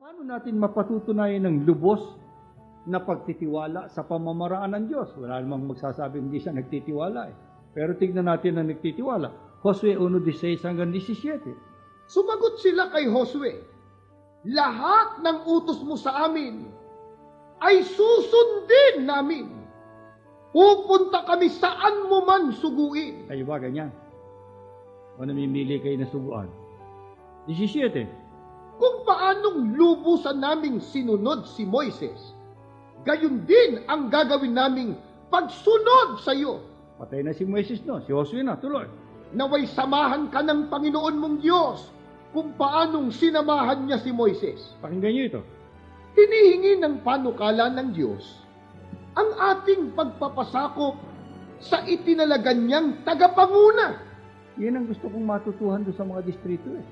Paano natin mapatutunayan ng lubos na pagtitiwala sa pamamaraan ng Diyos? Wala namang magsasabing hindi siya nagtitiwala eh. Pero tignan natin ang nagtitiwala. Josue 1:16 hanggang 17. Sumagot sila kay Josue, lahat ng utos mo sa amin ay susundin namin. Pupunta kami saan mo man suguin. Kayo ba ganyan? O namimili kayo na suguan? 17. Kung paanong lubusan naming sinunod si Moises, gayon din ang gagawin naming pagsunod sa iyo. Patay na si Moises no, si Josue na, tuloy. Naway samahan ka ng Panginoon mong Diyos kung paanong sinamahan niya si Moises. Pakinggan niyo ito. Hinihingi ng panukala ng Diyos ang ating pagpapasakop sa itinalagan niyang tagapanguna. Yan ang gusto kong matutuhan doon sa mga distrito eh.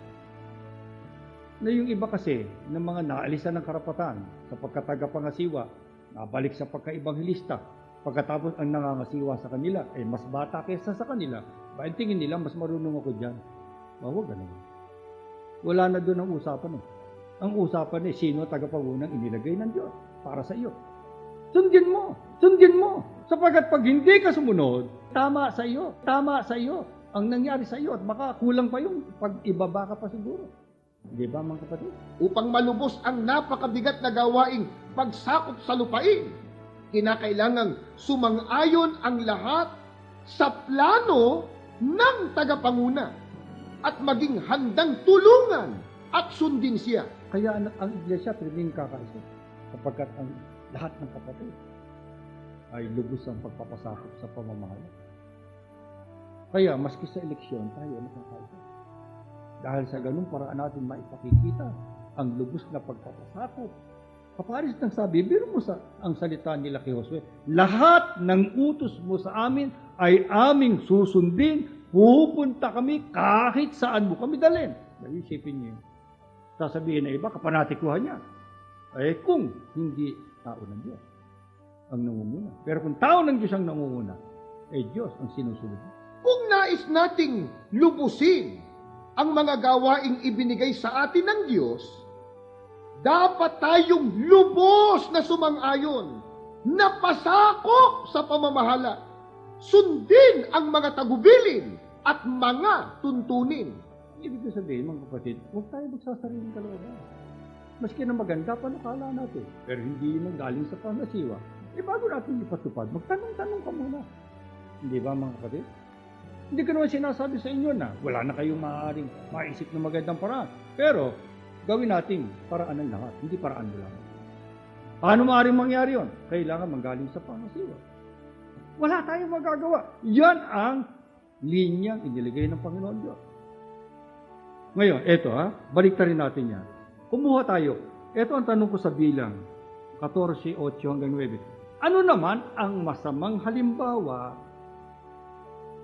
Na yung iba kasi ng mga naalisan ng karapatan sa pagkatagapangasiwa, nabalik sa pagkaibanghelista, pagkatapos ang nangangasiwa sa kanila ay mas bata kaysa sa kanila, ba tingin nila mas marunong ako dyan? Huwag ganun. Wala na doon ang usapan eh. Ang usapan eh, sino tagapangunang inilagay ng Diyos para sa iyo. Sundin mo! Sundin mo! Sapagat pag hindi ka sumunod, tama sa iyo. Tama sa iyo ang nangyari sa iyo at baka kulang pa yung pag-ibaba ka pa siguro. Di ba mga kapatid? Upang malubos ang napakabigat na gawaing pagsakop sa lupain, kinakailangang sumang-ayon ang lahat sa plano ng tagapanguna at maging handang tulungan at sundin siya. Kaya ang iglesia pwedeng kakaisa sapagkat ang lahat ng kapatid ay lubos ang pagpapasakop sa pamamahala. Kaya maski sa eleksyon tayo nakakaisa. Dahil sa ganung paraan natin maipakikita ang lubos na pagpapasakop. Kaparis ng sabi, biro mo ang salita nila kay Josue, lahat ng utos mo sa amin ay aming susundin, pupunta kami kahit saan mo kami dalhin. Isipin niyo, sasabihin na iba, kapanatikuhan niya. Eh kung hindi tao ng Diyos ang nangunguna. Pero kung tao ng Diyos ang nangunguna, eh Diyos ang sinusunod. Kung nais nating lubusin ang mga gawaing ibinigay sa atin ng Diyos, dapat tayong lubos na sumang-ayon, na pasakop sa pamamahala, sundin ang mga tagubilin at mga tuntunin. Ibig ko sabihin, mga kapatid, huwag tayo magsasariling kalooban. Maski na maganda, panukala natin. Pero hindi yun ang galing sa pangasiwa. Eh bago natin ipatupad, magtanong-tanong ka muna. Hindi ba mga kapatid? Hindi ko naman sinasabi sa inyo na wala na kayong maaaring maisip ng magandang paraan. Pero gawin natin paraan ng lahat, hindi paraan mo lang. Paano maaaring mangyari yun? Kailangan manggaling sa pangasiwa. Wala tayong magagawa. Yan ang linyang iniligay ng Panginoon Diyos. Ngayon, eto balik rin natin yan. Kumuha tayo. Ito ang tanong ko sa bilang 14:8 hanggang 9. Ano naman ang masamang halimbawa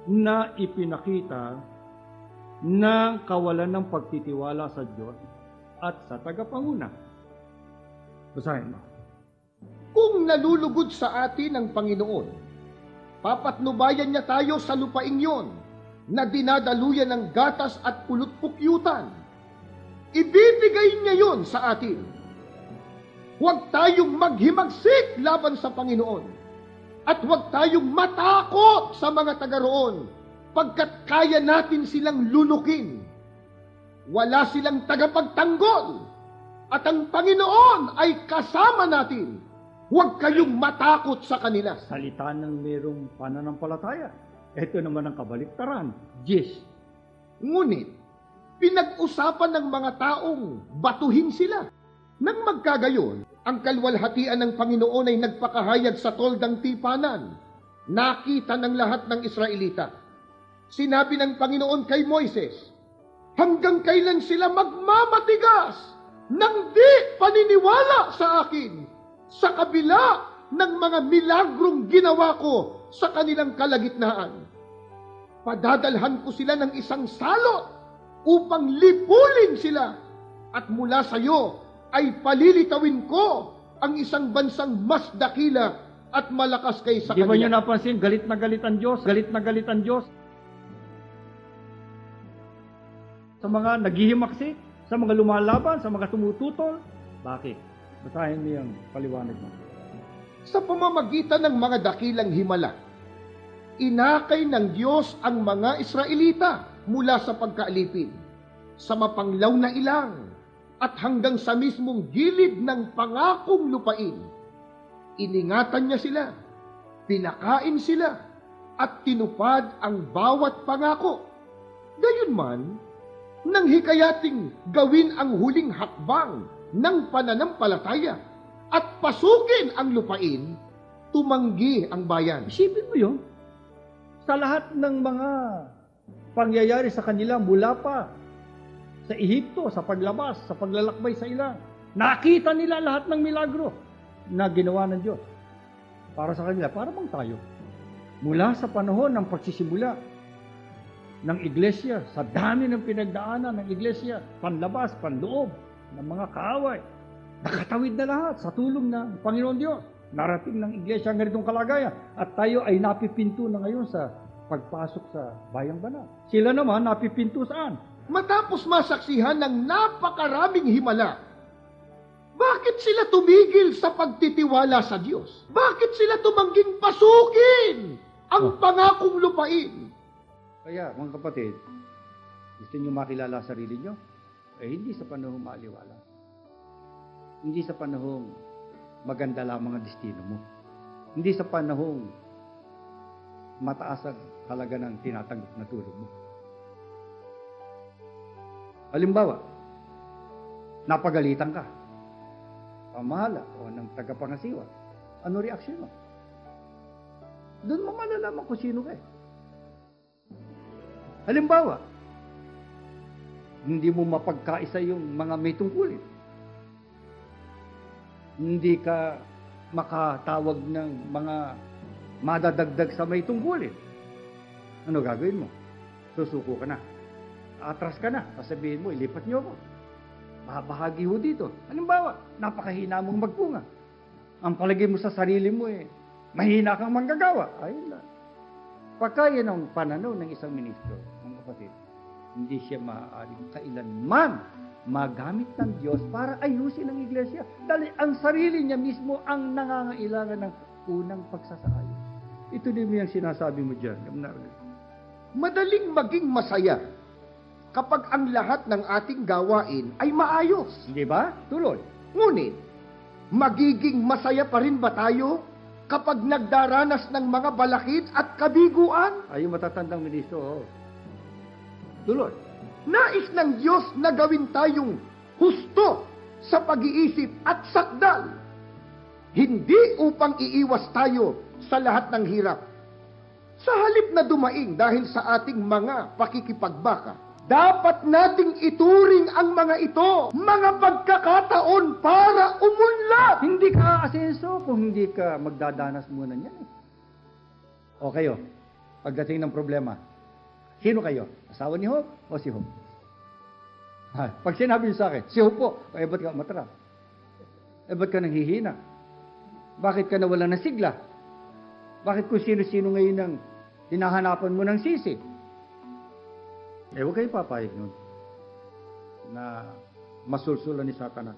na ipinakita ng kawalan ng pagtitiwala sa Diyos at sa tagapanguna? Basahin mo. Kung nalulugod sa atin ang Panginoon, papatnubayan niya tayo sa lupaing yon na dinadaluyan ng gatas at pulot-pukyutan. Ibibigay niya yon sa atin. Huwag tayong maghimagsik laban sa Panginoon. At huwag tayong matakot sa mga taga roon, pagkat kaya natin silang lunukin. Wala silang tagapagtanggol, at ang Panginoon ay kasama natin. Huwag kayong matakot sa kanila. Salita ng merong pananampalataya. Ito naman ang kabaliktaran. Yes. Ngunit, pinag-usapan ng mga taong batuhin sila. Nang magkagayon, ang kalwalhatian ng Panginoon ay nagpakahayag sa toldang tipanan. Nakita ng lahat ng Israelita. Sinabi ng Panginoon kay Moises, hanggang kailan sila magmamatigas nang di paniniwala sa akin sa kabila ng mga milagrong ginawa ko sa kanilang kalagitnaan. Padadalhan ko sila ng isang salot upang lipulin sila, at mula sa iyo ay palilitawin ko ang isang bansang mas dakila at malakas kaysa kanila. Di ba nyo kanila. napansin, galit na galit ang Diyos? Galit na galit ang Diyos sa mga naghihimaksik, sa mga lumalaban, sa mga tumututol, Bakit? Basahin mo yung paliwanag mo. Sa pamamagitan ng mga dakilang himala, inakay ng Diyos ang mga Israelita mula sa pagkaalipin, sa mapanglaw na ilang, at hanggang sa mismong gilid ng pangakong lupain. Iningatan niya sila, pinakain sila, at tinupad ang bawat pangako. Gayunman, nang hikayating gawin ang huling hakbang ng pananampalataya at pasukin ang lupain, tumanggi ang bayan. Isipin mo yun. Sa lahat ng mga pangyayari sa kanila mula pa sa Ehipto, sa paglabas, sa paglalakbay sa ilang, nakita nila lahat ng milagro na ginawa ng Diyos para sa kanila, para bang tayo. Mula sa panahon ng pagsisimula ng iglesia, sa dami ng pinagdaanan ng iglesia, panlabas, panloob, ng mga kaaway, nakatawid na lahat sa tulong ng Panginoon Diyos. Narating ng iglesia ang ganitong kalagayan at tayo ay napipinto na ngayon sa pagpasok sa Bayang Banal. Sila naman napipinto saan? Matapos masaksihan ng napakaraming himala, bakit sila tumigil sa pagtitiwala sa Diyos? Bakit sila tumangging pasukin ang pangakong lupain? Kaya, mga kapatid, gusto niyo makilala sarili niyo? Hindi sa panahong maaliwala. Hindi sa panahong maganda lamang ang destino mo. Hindi sa panahong mataas ang halaga ng tinatanggap na tulog mo. Halimbawa, napagalitan ka, pamahala o ng tagapangasiwa. Ano reaksyon mo? Doon mo malalaman kung sino ka eh. Halimbawa, hindi mo mapagkaisa yung mga may tungkulin. Hindi ka makatawag ng mga madadagdag sa may tungkulin. Ano gagawin mo? Susuko ka na. Atras ka na. Sasabihin mo, ilipat niyo ako. Bahagi ho dito. Halimbawa, napakahina mong magpunga. Ang palagay mo sa sarili mo mahina kang manggagawa. Ayun lang. Pagka yan ang pananaw ng isang ministro, mga kapatid, hindi siya maaaring kailanman magamit ng Diyos para ayusin ang iglesia. Dahil ang sarili niya mismo ang nangangailangan ng unang pagsasaayon. Ito din yung sinasabi mo dyan. Madaling maging masaya kapag ang lahat ng ating gawain ay maayos. Hindi ba? Tuloy. Ngunit, magiging masaya pa rin ba tayo kapag nagdaranas ng mga balakid at kabiguan? Ay, yung matatandang ministro. Tuloy. Nais ng Diyos na gawin tayong husto sa pag-iisip at sakdal. Hindi upang iiwas tayo sa lahat ng hirap. Sa halip na dumaing dahil sa ating mga pakikipagbaka, dapat nating ituring ang mga ito, mga pagkakataon para umunlad. Hindi ka aasenso kung hindi ka magdadanas muna niyan. O kayo, pagdating ng problema, sino kayo? Asawa ni Hope o si Hope? Pag sinabi niyo sa akin, si Hope po, ba't ka matara? Ba't ka nanghihina? Bakit ka nawala ng sigla? Bakit kung sino-sino ngayon ang hinahanapan mo ng sisi? Huwag kayo papayag nun na masulsulan ni Satanas.